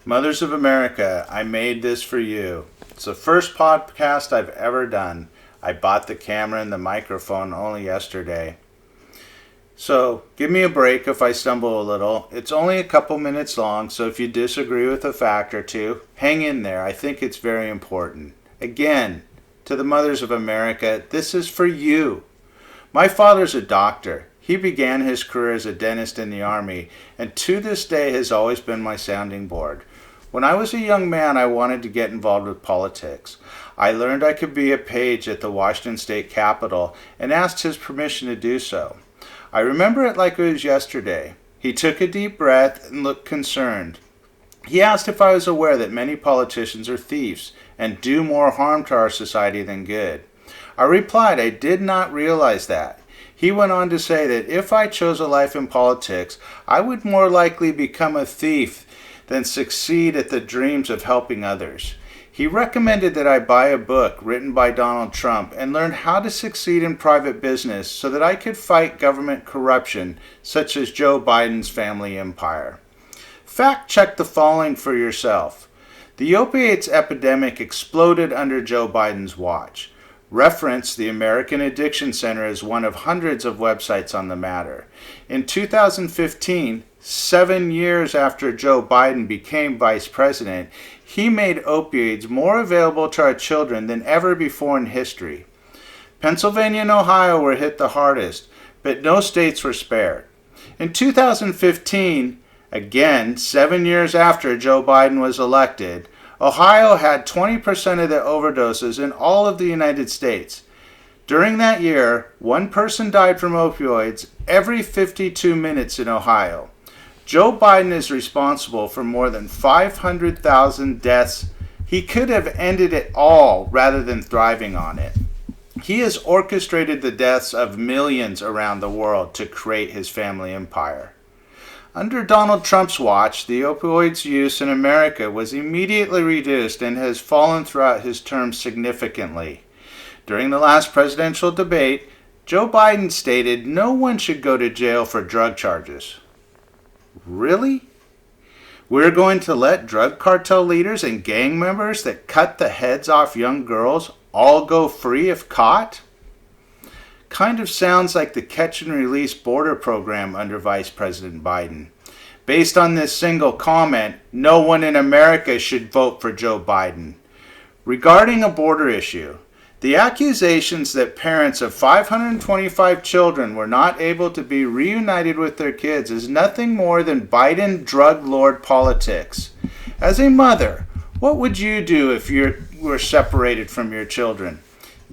Mothers of America, I made this for you. It's the first podcast I've ever done. I bought the camera and the microphone only yesterday. So give me a break if I stumble a little. It's only a couple minutes long, so if you disagree with a fact or two, hang in there. I think it's very important. Again, to the mothers of America, this is for you. My father's a doctor. He began his career as a dentist in the Army, and to this day has always been my sounding board. When I was a young man, I wanted to get involved with politics. I learned I could be a page at the Washington State Capitol and asked his permission to do so. I remember it like it was yesterday. He took a deep breath and looked concerned. He asked if I was aware that many politicians are thieves and do more harm to our society than good. I replied I did not realize that. He went on to say that if I chose a life in politics, I would more likely become a thief than succeed at the dreams of helping others. He recommended that I buy a book written by Donald Trump and learn how to succeed in private business so that I could fight government corruption, such as Joe Biden's family empire. Fact check the following for yourself. The opiates epidemic exploded under Joe Biden's watch. Reference the American Addiction Center as one of hundreds of websites on the matter. In 2015, 7 years after Joe Biden became vice president, he made opioids more available to our children than ever before in history. Pennsylvania and Ohio were hit the hardest, but no states were spared. In 2015, again 7 years after Joe Biden was elected, Ohio had 20% of the overdoses in all of the United States. During that year, one person died from opioids every 52 minutes in Ohio. Joe Biden is responsible for more than 500,000 deaths. He could have ended it all rather than thriving on it. He has orchestrated the deaths of millions around the world to create his family empire. Under Donald Trump's watch, the opioids use in America was immediately reduced and has fallen throughout his term significantly. During the last presidential debate, Joe Biden stated no one should go to jail for drug charges. Really? We're going to let drug cartel leaders and gang members that cut the heads off young girls all go free if caught? Kind of sounds like the catch and release border program under Vice President Biden. Based on this single comment, no one in America should vote for Joe Biden. Regarding a border issue, the accusations that parents of 525 children were not able to be reunited with their kids is nothing more than Biden drug lord politics. As a mother, what would you do if you were separated from your children?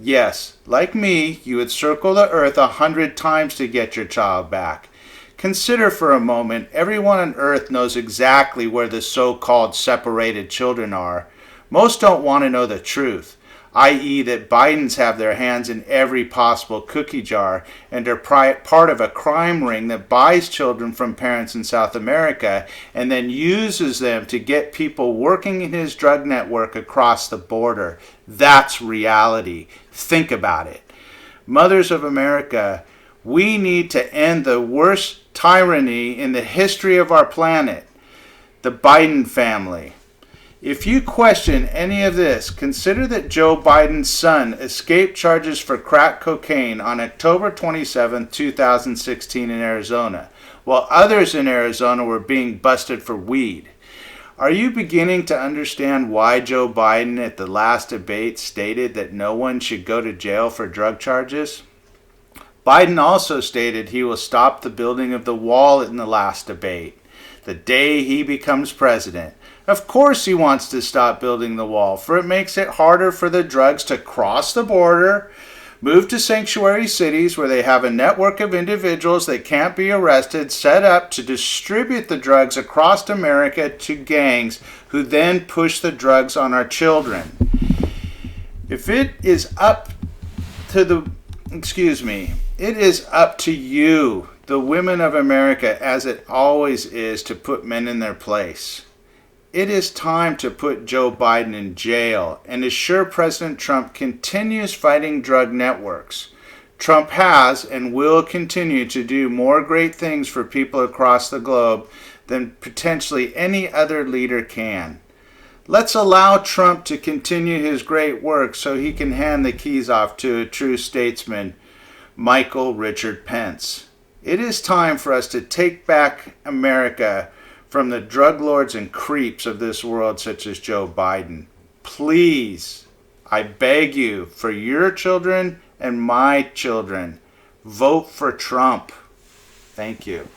Yes, like me, you would circle the earth 100 times to get your child back. Consider for a moment, everyone on earth knows exactly where the so-called separated children are. Most don't want to know the truth, i.e. that Bidens have their hands in every possible cookie jar and are part of a crime ring that buys children from parents in South America and then uses them to get people working in his drug network across the border. That's reality. Think about it. Mothers of America, we need to end the worst tyranny in the history of our planet, the Biden family. If you question any of this, consider that Joe Biden's son escaped charges for crack cocaine on October 27, 2016 in Arizona, while others in Arizona were being busted for weed. Are you beginning to understand why Joe Biden at the last debate stated that no one should go to jail for drug charges? Biden also stated he will stop the building of the wall in the last debate, the day he becomes president. Of course he wants to stop building the wall, for it makes it harder for the drugs to cross the border, move to sanctuary cities where they have a network of individuals that can't be arrested set up to distribute the drugs across America to gangs who then push the drugs on our children. If it is up to it is up to you, the women of America, as it always is, to put men in their place. It is time to put Joe Biden in jail and assure President Trump continues fighting drug networks. Trump has and will continue to do more great things for people across the globe than potentially any other leader can. Let's allow Trump to continue his great work so he can hand the keys off to a true statesman, Michael Richard Pence. It is time for us to take back America from the drug lords and creeps of this world such as Joe Biden. Please, I beg you, for your children and my children, vote for Trump. Thank you.